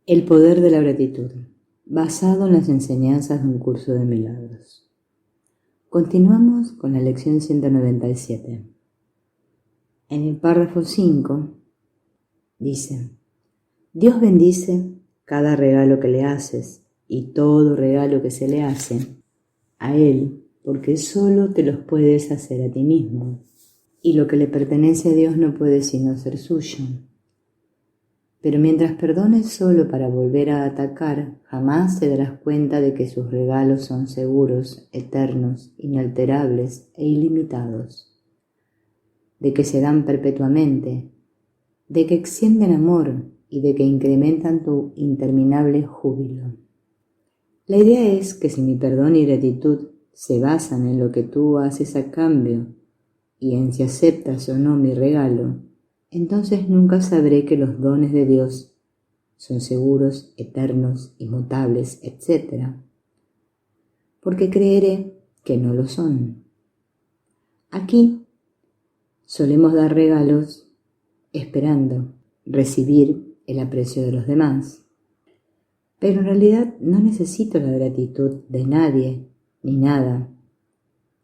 El poder de la gratitud, basado en las enseñanzas de un curso de milagros. Continuamos con la lección 197. En el párrafo 5 dice: Dios bendice cada regalo que le haces y todo regalo que se le hace a Él, porque solo te los puedes hacer a ti mismo, y lo que le pertenece a Dios no puede sino ser suyo. Pero mientras perdones solo para volver a atacar, jamás te darás cuenta de que sus regalos son seguros, eternos, inalterables e ilimitados, de que se dan perpetuamente, de que extienden amor y de que incrementan tu interminable júbilo. La idea es que si mi perdón y gratitud se basan en lo que tú haces a cambio y en si aceptas o no mi regalo, entonces nunca sabré que los dones de Dios son seguros, eternos, inmutables, etc., porque creeré que no lo son. Aquí solemos dar regalos esperando recibir el aprecio de los demás, pero en realidad no necesito la gratitud de nadie ni nada,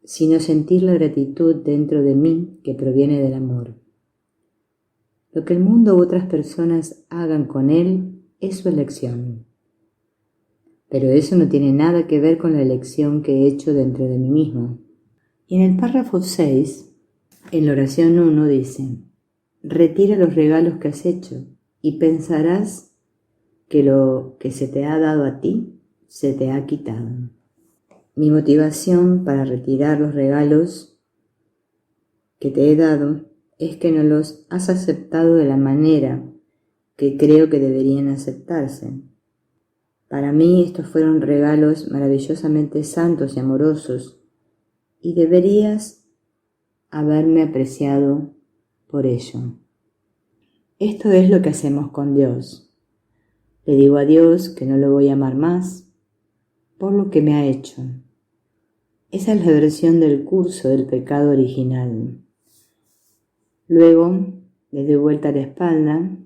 sino sentir la gratitud dentro de mí que proviene del amor. Lo que el mundo u otras personas hagan con él es su elección. Pero eso no tiene nada que ver con la elección que he hecho dentro de mí mismo. Y en el párrafo 6, en la oración 1 dice: retira los regalos que has hecho y pensarás que lo que se te ha dado a ti se te ha quitado. Mi motivación para retirar los regalos que te he dado es que no los has aceptado de la manera que creo que deberían aceptarse. Para mí estos fueron regalos maravillosamente santos y amorosos, y deberías haberme apreciado por ello. Esto es lo que hacemos con Dios. Le digo a Dios que no lo voy a amar más por lo que me ha hecho. Esa es la versión del curso del pecado original. Luego le doy vuelta a la espalda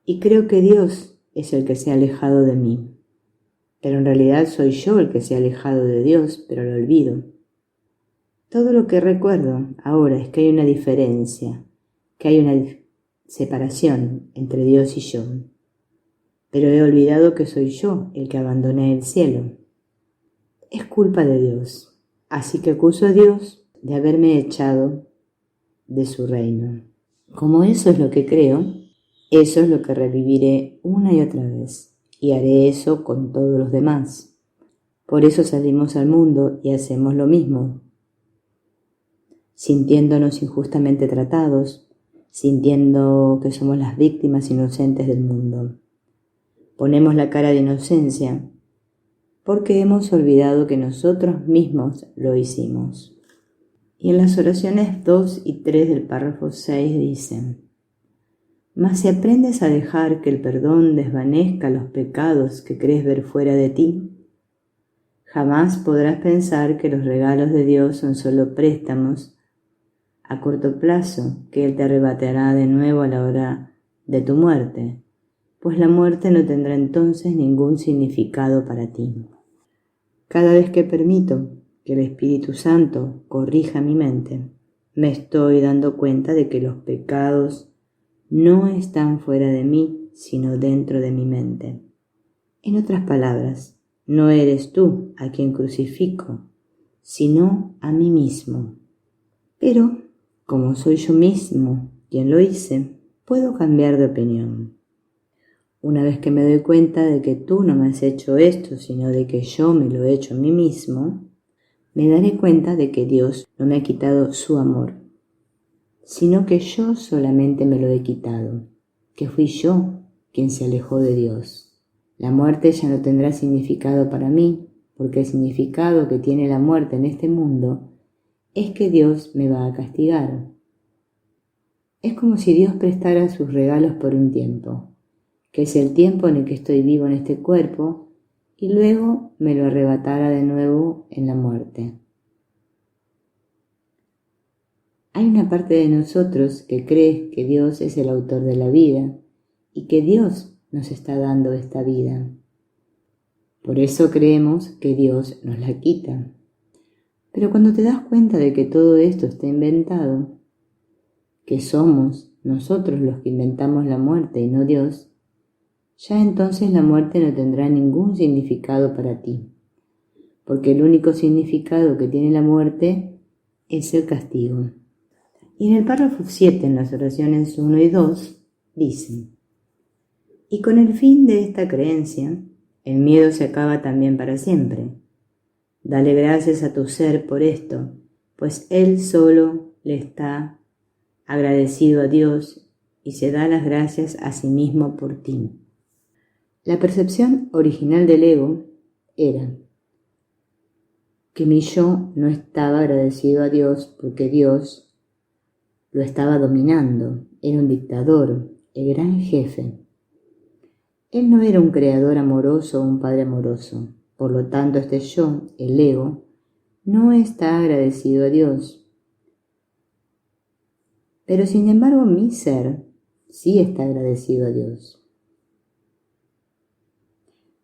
y creo que Dios es el que se ha alejado de mí. Pero en realidad soy yo el que se ha alejado de Dios, pero lo olvido. Todo lo que recuerdo ahora es que hay una diferencia, que hay una separación entre Dios y yo. Pero he olvidado que soy yo el que abandoné el cielo. Es culpa de Dios, así que acuso a Dios de haberme echado de su reino. Como eso es lo que creo, eso es lo que reviviré una y otra vez, y haré eso con todos los demás. Por eso salimos al mundo y hacemos lo mismo, sintiéndonos injustamente tratados, sintiendo que somos las víctimas inocentes del mundo. Ponemos la cara de inocencia porque hemos olvidado que nosotros mismos lo hicimos. Y en las oraciones 2 y 3 del párrafo 6 dicen: mas si aprendes a dejar que el perdón desvanezca los pecados que crees ver fuera de ti, jamás podrás pensar que los regalos de Dios son solo préstamos a corto plazo que Él te arrebatará de nuevo a la hora de tu muerte, pues la muerte no tendrá entonces ningún significado para ti. Cada vez que permito que el Espíritu Santo corrija mi mente, me estoy dando cuenta de que los pecados no están fuera de mí, sino dentro de mi mente. En otras palabras, no eres tú a quien crucifico, sino a mí mismo. Pero, como soy yo mismo quien lo hice, puedo cambiar de opinión. Una vez que me doy cuenta de que tú no me has hecho esto, sino de que yo me lo he hecho a mí mismo, me daré cuenta de que Dios no me ha quitado su amor, sino que yo solamente me lo he quitado, que fui yo quien se alejó de Dios. La muerte ya no tendrá significado para mí, porque el significado que tiene la muerte en este mundo es que Dios me va a castigar. Es como si Dios prestara sus regalos por un tiempo, que es el tiempo en el que estoy vivo en este cuerpo, y luego me lo arrebatara de nuevo en la muerte. Hay una parte de nosotros que cree que Dios es el autor de la vida y que Dios nos está dando esta vida. Por eso creemos que Dios nos la quita. Pero cuando te das cuenta de que todo esto está inventado, que somos nosotros los que inventamos la muerte y no Dios, ya entonces la muerte no tendrá ningún significado para ti, porque el único significado que tiene la muerte es el castigo. Y en el párrafo 7, en las oraciones 1 y 2, dice: y con el fin de esta creencia, el miedo se acaba también para siempre. Dale gracias a tu ser por esto, pues él solo le está agradecido a Dios y se da las gracias a sí mismo por ti. La percepción original del ego era que mi yo no estaba agradecido a Dios porque Dios lo estaba dominando, era un dictador, el gran jefe. Él no era un creador amoroso o un padre amoroso. Por lo tanto, este yo, el ego, no está agradecido a Dios. Pero sin embargo, mi ser sí está agradecido a Dios.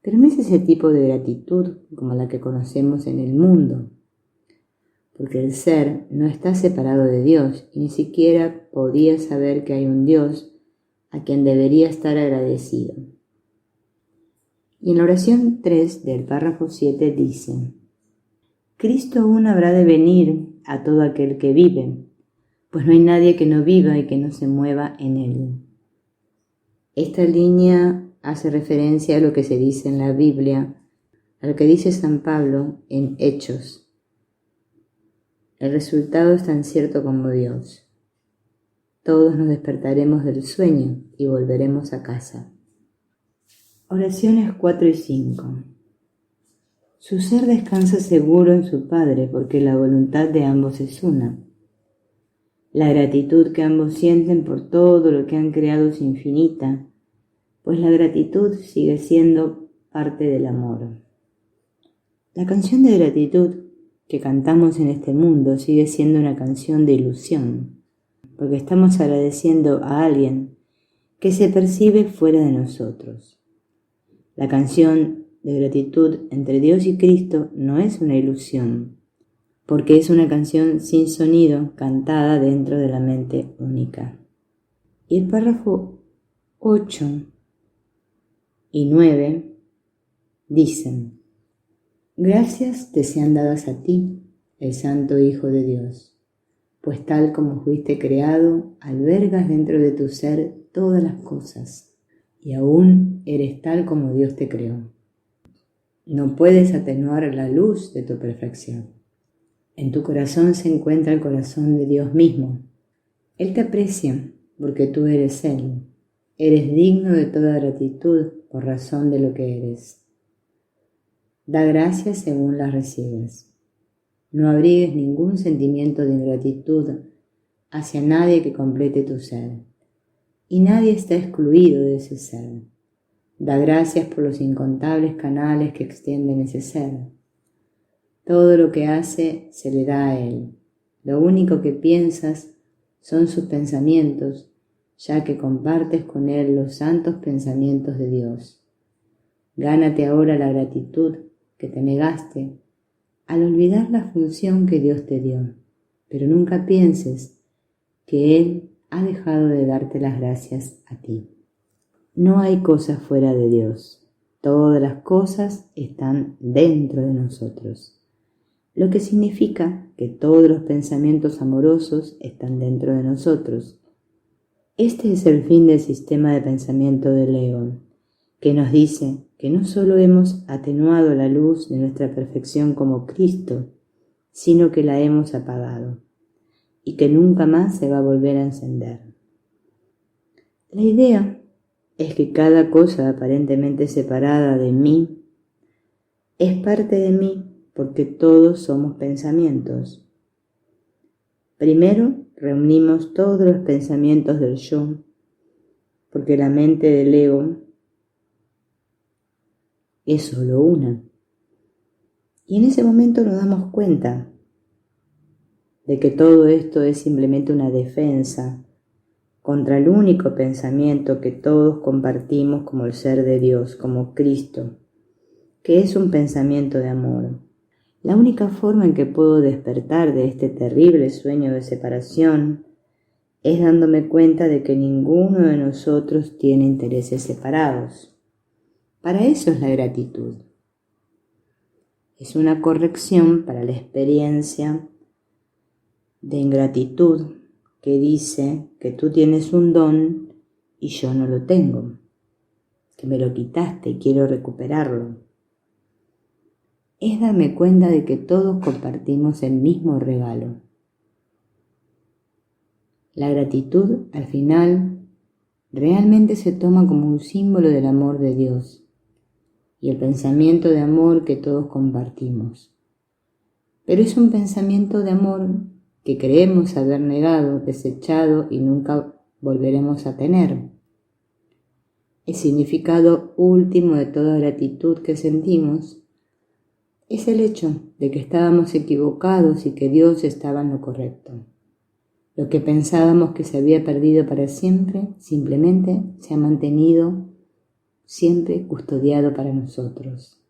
Pero no es ese tipo de gratitud como la que conocemos en el mundo, porque el ser no está separado de Dios y ni siquiera podía saber que hay un Dios a quien debería estar agradecido. Y en la oración 3 del párrafo 7 dice: Cristo aún habrá de venir a todo aquel que vive, pues no hay nadie que no viva y que no se mueva en él. Esta línea hace referencia a lo que se dice en la Biblia, a lo que dice San Pablo en Hechos. El resultado es tan cierto como Dios. Todos nos despertaremos del sueño y volveremos a casa. Oraciones 4 y 5. Su ser descansa seguro en su Padre, porque la voluntad de ambos es una. La gratitud que ambos sienten por todo lo que han creado es infinita, pues la gratitud sigue siendo parte del amor. La canción de gratitud que cantamos en este mundo sigue siendo una canción de ilusión, porque estamos agradeciendo a alguien que se percibe fuera de nosotros. La canción de gratitud entre Dios y Cristo no es una ilusión, porque es una canción sin sonido cantada dentro de la mente única. Y el párrafo 8 y 9 dicen: gracias te sean dadas a ti, el Santo Hijo de Dios, pues tal como fuiste creado, albergas dentro de tu ser todas las cosas, y aún eres tal como Dios te creó. No puedes atenuar la luz de tu perfección. En tu corazón se encuentra el corazón de Dios mismo. Él te aprecia porque tú eres Él. Eres digno de toda gratitud por razón de lo que eres. Da gracias según las recibes. No abrigues ningún sentimiento de ingratitud hacia nadie que complete tu ser. Y nadie está excluido de ese ser. Da gracias por los incontables canales que extienden ese ser. Todo lo que hace se le da a Él. Lo único que piensas son sus pensamientos, ya que compartes con Él los santos pensamientos de Dios. Gánate ahora la gratitud que te negaste al olvidar la función que Dios te dio, pero nunca pienses que Él ha dejado de darte las gracias a ti. No hay cosas fuera de Dios. Todas las cosas están dentro de nosotros, lo que significa que todos los pensamientos amorosos están dentro de nosotros. Este es el fin del sistema de pensamiento del ego, que nos dice que no solo hemos atenuado la luz de nuestra perfección como Cristo, sino que la hemos apagado, y que nunca más se va a volver a encender. La idea es que cada cosa aparentemente separada de mí es parte de mí porque todos somos pensamientos. Primero reunimos todos los pensamientos del yo, porque la mente del ego es solo una. Y en ese momento nos damos cuenta de que todo esto es simplemente una defensa contra el único pensamiento que todos compartimos como el ser de Dios, como Cristo, que es un pensamiento de amor. La única forma en que puedo despertar de este terrible sueño de separación es dándome cuenta de que ninguno de nosotros tiene intereses separados. Para eso es la gratitud. Es una corrección para la experiencia de ingratitud que dice que tú tienes un don y yo no lo tengo, que me lo quitaste y quiero recuperarlo. Es darme cuenta de que todos compartimos el mismo regalo. La gratitud, al final, realmente se toma como un símbolo del amor de Dios y el pensamiento de amor que todos compartimos. Pero es un pensamiento de amor que creemos haber negado, desechado y nunca volveremos a tener. El significado último de toda gratitud que sentimos es el hecho de que estábamos equivocados y que Dios estaba en lo correcto. Lo que pensábamos que se había perdido para siempre, simplemente se ha mantenido siempre custodiado para nosotros.